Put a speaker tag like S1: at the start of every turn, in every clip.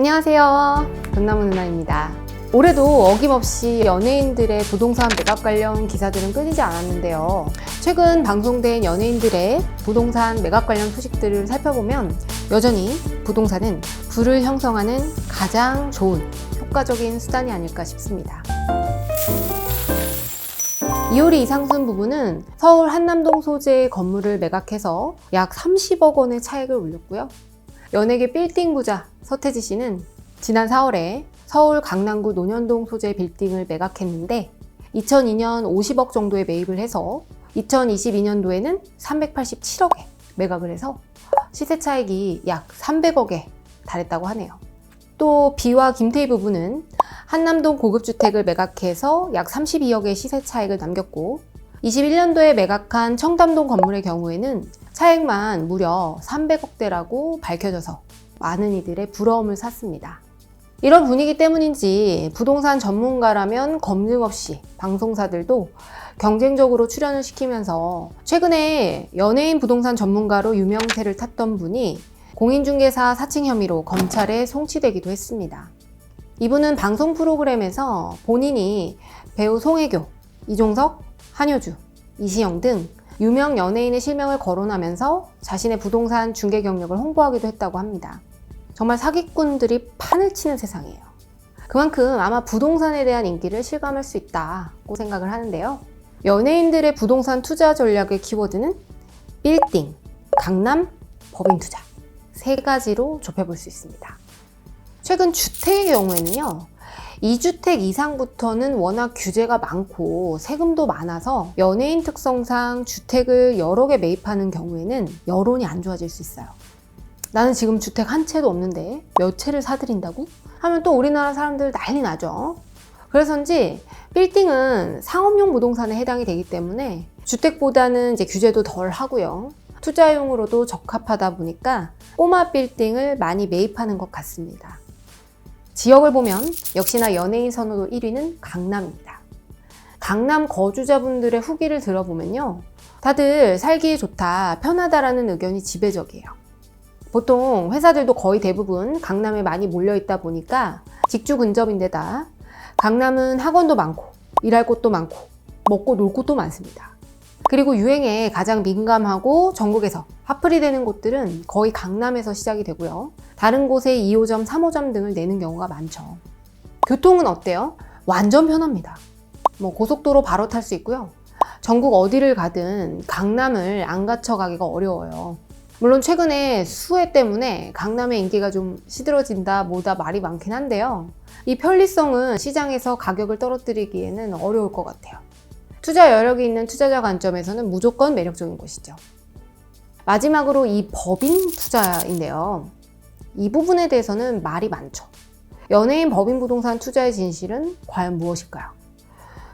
S1: 안녕하세요. 돈나무 누나입니다. 올해도 어김없이 연예인들의 부동산 매각 관련 기사들은 끊이지 않았는데요. 최근 방송된 연예인들의 부동산 매각 관련 소식들을 살펴보면 여전히 부동산은 부를 형성하는 가장 좋은 효과적인 수단이 아닐까 싶습니다. 이효리 이상순 부부는 서울 한남동 소재의 건물을 매각해서 약 30억 원의 차익을 올렸고요. 연예계 빌딩 부자 서태지 씨는 지난 4월에 서울 강남구 논현동 소재 빌딩을 매각했는데 2002년 50억 정도에 매입을 해서 2022년도에는 387억에 매각을 해서 시세 차익이 약 300억에 달했다고 하네요. 또 비와 김태희 부부는 한남동 고급주택을 매각해서 약 32억의 시세 차익을 남겼고 21년도에 매각한 청담동 건물의 경우에는 차익만 무려 300억대라고 밝혀져서 많은 이들의 부러움을 샀습니다. 이런 분위기 때문인지 부동산 전문가라면 검증 없이 방송사들도 경쟁적으로 출연을 시키면서 최근에 연예인 부동산 전문가로 유명세를 탔던 분이 공인중개사 사칭 혐의로 검찰에 송치되기도 했습니다. 이분은 방송 프로그램에서 본인이 배우 송혜교, 이종석, 한효주, 이시영 등 유명 연예인의 실명을 거론하면서 자신의 부동산 중개 경력을 홍보하기도 했다고 합니다. 정말 사기꾼들이 판을 치는 세상이에요. 그만큼 아마 부동산에 대한 인기를 실감할 수 있다고 생각을 하는데요. 연예인들의 부동산 투자 전략의 키워드는 빌딩, 강남, 법인 투자 세 가지로 좁혀볼 수 있습니다. 최근 주택의 경우에는요. 2주택 이상부터는 워낙 규제가 많고 세금도 많아서 연예인 특성상 주택을 여러 개 매입하는 경우에는 여론이 안 좋아질 수 있어요. 나는 지금 주택 한 채도 없는데 몇 채를 사들인다고? 하면 또 우리나라 사람들 난리 나죠. 그래서인지 빌딩은 상업용 부동산에 해당이 되기 때문에 주택보다는 이제 규제도 덜 하고요. 투자용으로도 적합하다 보니까 꼬마 빌딩을 많이 매입하는 것 같습니다. 지역을 보면 역시나 연예인 선호도 1위는 강남입니다. 강남 거주자분들의 후기를 들어보면요. 다들 살기 좋다, 편하다라는 의견이 지배적이에요. 보통 회사들도 거의 대부분 강남에 많이 몰려있다 보니까 직주 근접인데다 강남은 학원도 많고 일할 곳도 많고 먹고 놀 곳도 많습니다. 그리고 유행에 가장 민감하고 전국에서 핫플이 되는 곳들은 거의 강남에서 시작이 되고요. 다른 곳에 2호점, 3호점 등을 내는 경우가 많죠. 교통은 어때요? 완전 편합니다. 고속도로 바로 탈 수 있고요. 전국 어디를 가든 강남을 안 갖춰가기가 어려워요. 물론 최근에 수해 때문에 강남의 인기가 좀 시들어진다 뭐다 말이 많긴 한데요. 이 편리성은 시장에서 가격을 떨어뜨리기에는 어려울 것 같아요. 투자 여력이 있는 투자자 관점에서는 무조건 매력적인 곳이죠. 마지막으로 이 법인 투자인데요. 이 부분에 대해서는 말이 많죠. 연예인 법인 부동산 투자의 진실은 과연 무엇일까요?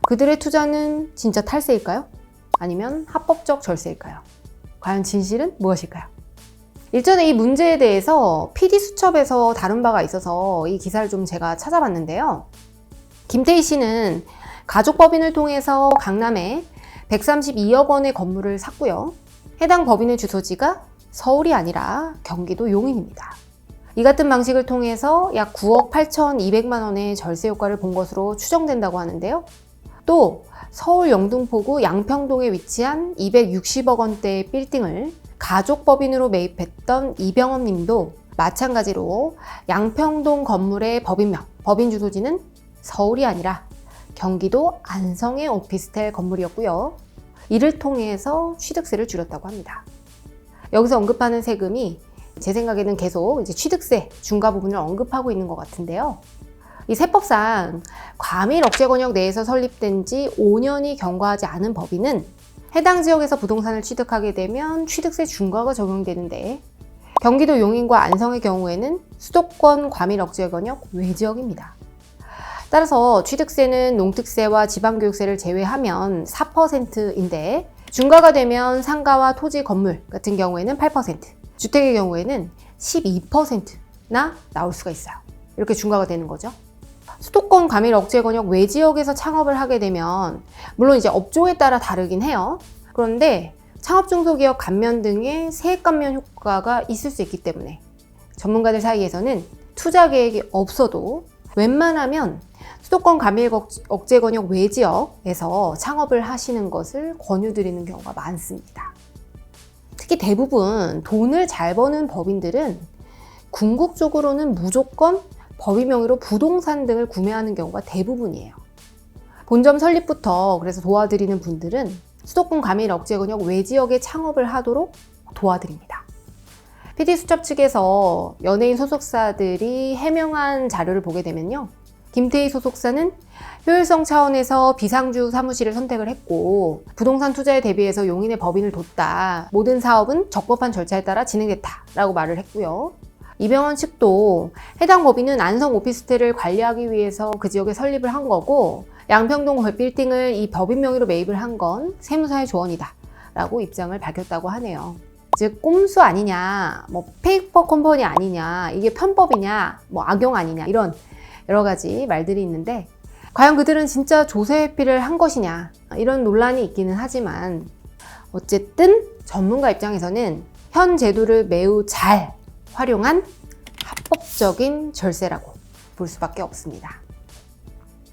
S1: 그들의 투자는 진짜 탈세일까요? 아니면 합법적 절세일까요? 과연 진실은 무엇일까요? 일전에 이 문제에 대해서 PD수첩에서 다룬 바가 있어서 이 기사를 좀 제가 찾아봤는데요. 김태희 씨는 가족법인을 통해서 강남에 132억 원의 건물을 샀고요. 해당 법인의 주소지가 서울이 아니라 경기도 용인입니다. 이 같은 방식을 통해서 약 9억 8,200만 원의 절세 효과를 본 것으로 추정된다고 하는데요. 또 서울 영등포구 양평동에 위치한 260억 원대의 빌딩을 가족법인으로 매입했던 이병헌 님도 마찬가지로 양평동 건물의 법인명, 법인 주소지는 서울이 아니라 경기도 안성의 오피스텔 건물이었고요. 이를 통해서 취득세를 줄였다고 합니다. 여기서 언급하는 세금이 제 생각에는 계속 이제 취득세 중과 부분을 언급하고 있는 것 같은데요. 이 세법상 과밀 억제 권역 내에서 설립된 지 5년이 경과하지 않은 법인은 해당 지역에서 부동산을 취득하게 되면 취득세 중과가 적용되는데 경기도 용인과 안성의 경우에는 수도권 과밀 억제 권역 외지역입니다. 따라서 취득세는 농특세와 지방교육세를 제외하면 4%인데 중과가 되면 상가와 토지, 건물 같은 경우에는 8%, 주택의 경우에는 12%나 나올 수가 있어요. 이렇게 중과가 되는 거죠. 수도권 과밀 억제 권역 외지역에서 창업을 하게 되면 물론 이제 업종에 따라 다르긴 해요. 그런데 창업 중소기업 감면 등의 세액 감면 효과가 있을 수 있기 때문에 전문가들 사이에서는 투자 계획이 없어도 웬만하면 수도권 가밀 억제 권역 외지역에서 창업을 하시는 것을 권유드리는 경우가 많습니다. 특히 대부분 돈을 잘 버는 법인들은 궁극적으로는 무조건 법인 명의로 부동산 등을 구매하는 경우가 대부분이에요. 본점 설립부터 그래서 도와드리는 분들은 수도권 가밀 억제 권역 외지역에 창업을 하도록 도와드립니다. PD수첩 측에서 연예인 소속사들이 해명한 자료를 보게 되면요. 김태희 소속사는 효율성 차원에서 비상주 사무실을 선택을 했고 부동산 투자에 대비해서 용인의 법인을 뒀다. 모든 사업은 적법한 절차에 따라 진행됐다라고 말을 했고요. 이병헌 측도 해당 법인은 안성 오피스텔을 관리하기 위해서 그 지역에 설립을 한 거고 양평동 빌딩을 이 법인 명의로 매입을 한 건 세무사의 조언이다 라고 입장을 밝혔다고 하네요. 즉 꼼수 아니냐, 페이퍼 컴퍼니 아니냐, 이게 편법이냐, 악용 아니냐 이런 여러 가지 말들이 있는데 과연 그들은 진짜 조세 회피를 한 것이냐 이런 논란이 있기는 하지만 어쨌든 전문가 입장에서는 현 제도를 매우 잘 활용한 합법적인 절세라고 볼 수밖에 없습니다.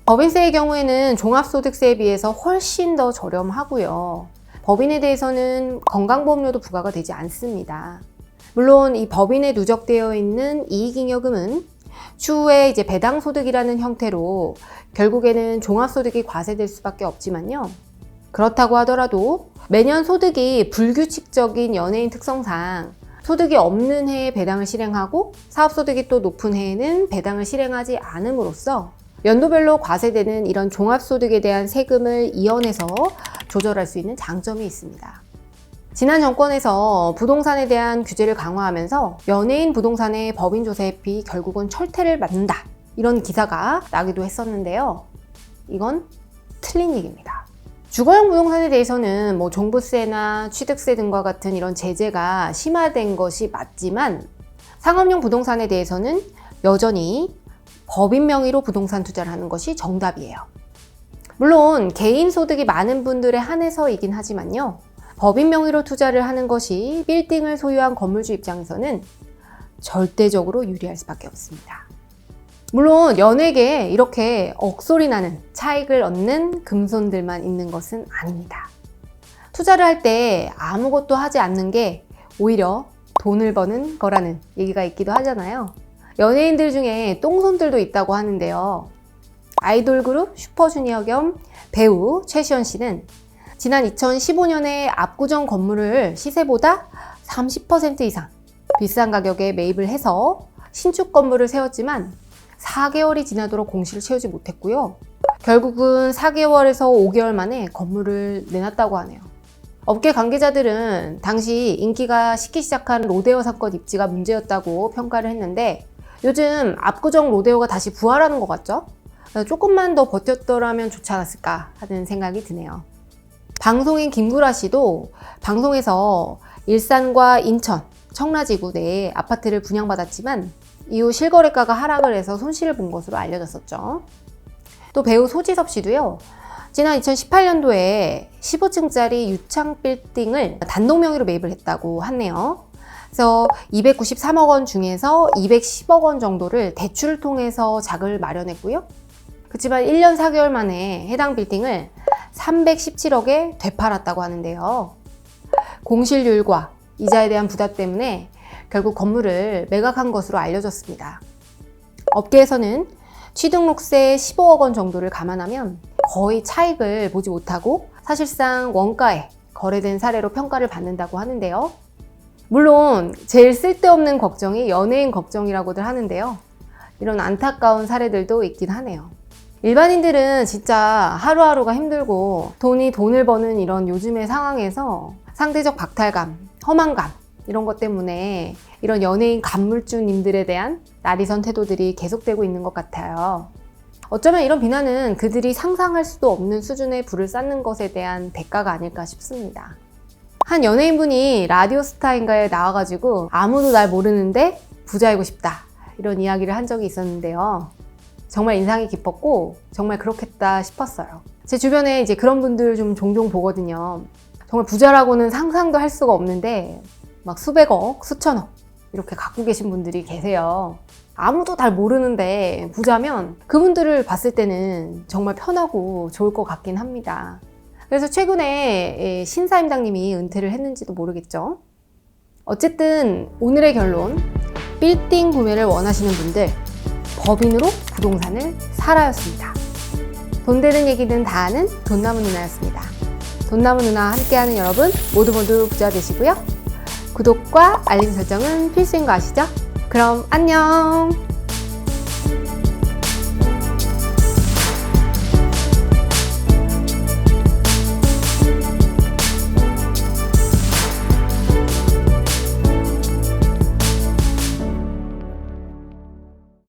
S1: 법인세의 경우에는 종합소득세에 비해서 훨씬 더 저렴하고요. 법인에 대해서는 건강보험료도 부과가 되지 않습니다. 물론 이 법인에 누적되어 있는 이익잉여금은 추후에 이제 배당소득이라는 형태로 결국에는 종합소득이 과세될 수밖에 없지만요. 그렇다고 하더라도 매년 소득이 불규칙적인 연예인 특성상 소득이 없는 해에 배당을 실행하고 사업소득이 또 높은 해에는 배당을 실행하지 않음으로써 연도별로 과세되는 이런 종합소득에 대한 세금을 이연해서 조절할 수 있는 장점이 있습니다. 지난 정권에서 부동산에 대한 규제를 강화하면서 연예인 부동산의 법인 조세 회피 결국은 철퇴를 맞는다 이런 기사가 나기도 했었는데요. 이건 틀린 얘기입니다. 주거용 부동산에 대해서는 종부세나 취득세 등과 같은 이런 제재가 심화된 것이 맞지만 상업용 부동산에 대해서는 여전히 법인 명의로 부동산 투자를 하는 것이 정답이에요. 물론 개인 소득이 많은 분들에 한해서이긴 하지만요. 법인 명의로 투자를 하는 것이 빌딩을 소유한 건물주 입장에서는 절대적으로 유리할 수밖에 없습니다. 물론 연예계에 이렇게 억소리 나는 차익을 얻는 금손들만 있는 것은 아닙니다. 투자를 할 때 아무것도 하지 않는 게 오히려 돈을 버는 거라는 얘기가 있기도 하잖아요. 연예인들 중에 똥손들도 있다고 하는데요. 아이돌 그룹 슈퍼주니어 겸 배우 최시원 씨는 지난 2015년에 압구정 건물을 시세보다 30% 이상 비싼 가격에 매입을 해서 신축 건물을 세웠지만 4개월이 지나도록 공시를 채우지 못했고요. 결국은 4개월에서 5개월 만에 건물을 내놨다고 하네요. 업계 관계자들은 당시 인기가 식기 시작한 로데오 사건 입지가 문제였다고 평가를 했는데 요즘 압구정 로데오가 다시 부활하는 것 같죠? 조금만 더 버텼더라면 좋지 않았을까 하는 생각이 드네요. 방송인 김구라 씨도 방송에서 일산과 인천, 청라지구 내에 아파트를 분양받았지만 이후 실거래가가 하락을 해서 손실을 본 것으로 알려졌었죠. 또 배우 소지섭 씨도요. 지난 2018년도에 15층짜리 유창 빌딩을 단독 명의로 매입을 했다고 하네요. 그래서 293억 원 중에서 210억 원 정도를 대출을 통해서 자금을 마련했고요. 그렇지만 1년 4개월 만에 해당 빌딩을 317억에 되팔았다고 하는데요. 공실률과 이자에 대한 부담 때문에 결국 건물을 매각한 것으로 알려졌습니다. 업계에서는 취등록세 15억 원 정도를 감안하면 거의 차익을 보지 못하고 사실상 원가에 거래된 사례로 평가를 받는다고 하는데요. 물론 제일 쓸데없는 걱정이 연예인 걱정이라고들 하는데요. 이런 안타까운 사례들도 있긴 하네요. 일반인들은 진짜 하루하루가 힘들고 돈을 버는 이런 요즘의 상황에서 상대적 박탈감, 허망감 이런 것 때문에 이런 연예인 간물주님들에 대한 나리선 태도들이 계속되고 있는 것 같아요. 어쩌면 이런 비난은 그들이 상상할 수도 없는 수준의 부를 쌓는 것에 대한 대가가 아닐까 싶습니다. 한 연예인분이 라디오스타인가에 나와가지고 아무도 날 모르는데 부자이고 싶다 이런 이야기를 한 적이 있었는데요. 정말 인상이 깊었고 정말 그렇겠다 싶었어요. 제 주변에 이제 그런 분들 좀 종종 보거든요. 정말 부자라고는 상상도 할 수가 없는데 막 수백억, 수천억 이렇게 갖고 계신 분들이 계세요. 아무도 잘 모르는데 부자면 그분들을 봤을 때는 정말 편하고 좋을 것 같긴 합니다. 그래서 최근에 신사임당님이 은퇴를 했는지도 모르겠죠. 어쨌든 오늘의 결론, 빌딩 구매를 원하시는 분들 법인으로 부동산을 사라였습니다. 돈 되는 얘기는 다 아는 돈나무 누나였습니다. 돈나무 누나와 함께하는 여러분 모두 부자 되시고요. 구독과 알림 설정은 필수인 거 아시죠? 그럼 안녕!